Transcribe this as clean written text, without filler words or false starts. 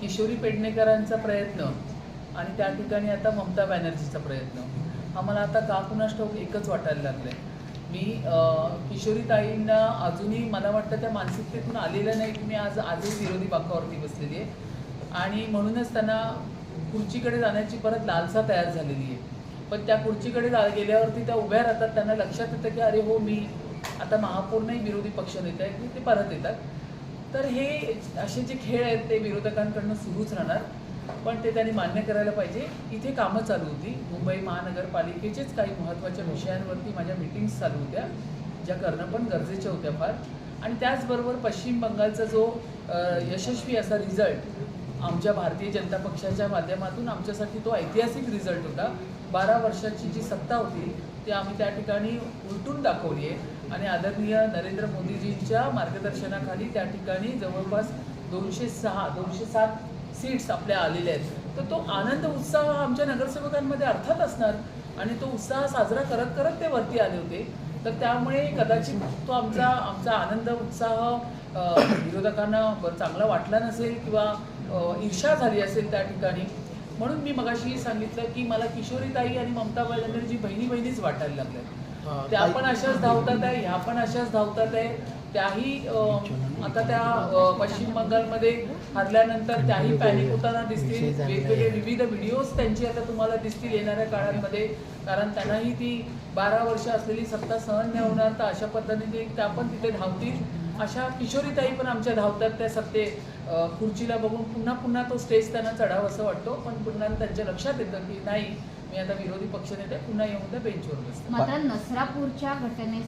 किशोरी पेडणेकरांचा प्रयत्न आणि त्या ठिकाणी आता ममता बॅनर्जीचा प्रयत्न हा मला आता का कुणास ठाऊक एकच वाटायला लागलं आहे. मी किशोरीताईंना अजूनही मला वाटतं त्या मानसिकतेतून आलेलं नाही की मी आजही विरोधी बाकावरती बसलेली आहे आणि म्हणूनच त्यांना खुर्चीकडे जाण्याची परत लालसा तयार झालेली आहे. पण त्या खुर्चीकडे गेल्यावरती त्या उभ्या राहतात, त्यांना लक्षात येतं की अरे हो, मी आता महापौर नाही, विरोधी पक्ष नेते आहेत, की ते परत येतात. तर हे असे जे खेळ आहेत ते विरोधकांकडनं सुरूच राहणार, पण ते त्यांनी मान्य करायला पाहिजे. इथे कामं चालू होती, मुंबई महानगरपालिकेचेच काही महत्त्वाच्या विषयांवरती माझ्या मीटिंग्स चालू होत्या, ज्या करणं पण गरजेच्या होत्या फार. आणि त्याचबरोबर पश्चिम बंगालचा जो यशस्वी असा रिझल्ट आमच्या भारतीय जनता पक्षाच्या माध्यमातून आमच्यासाठी तो ऐतिहासिक रिझल्ट होता. 12 वर्षाची जी सत्ता होती ती आम्ही त्या ठिकाणी उलटून दाखवली आहे आणि आदरणीय नरेंद्र मोदीजींच्या मार्गदर्शनाखाली त्या ठिकाणी जवळपास 207 सीट्स आपल्या आलेल्या आहेत. तर तो आनंद उत्साह आमच्या नगरसेवकांमध्ये अर्थात असणार आणि तो उत्साह साजरा करत करत ते वरती आले होते. तर त्यामुळे कदाचित तो आमचा आनंद उत्साह विरोधकांना चांगला वाटला नसेल किंवा ईर्ष्या झाली असेल त्या ठिकाणी. म्हणून मी मगाशी सांगितलं की मला किशोरीताई आणि ममता बॅनर्जी बहिणीच वाटायला लागल्या. त्या पण अशाच धावतात आहे, ह्या पण अशाच धावतात आहे. त्याही आता त्या पश्चिम बंगालमध्ये हरल्यानंतर त्याही पॅनिक होताना दिसतील. वेगवेगळे विविध व्हिडिओज त्यांची आता तुम्हाला दिसतील येणाऱ्या काळांमध्ये, कारण त्यांनाही ती 12 वर्ष असलेली सत्ता सहन नाही होणार. तर अशा पद्धतीने त्या पण तिथे धावतील. अशा किशोरीताई पण आमच्या धावतात त्या सत्ते खुर्चीला बघून पुन्हा पुन्हा तो स्टेज त्यांना चढावा असं वाटतो. पण पुन्हा त्यांच्या लक्षात येतं की नाही, मी आता विरोधी पक्षनेते पुन्हा येऊन त्या बेंचवर बसतो. मात्र नसरापूरच्या घटने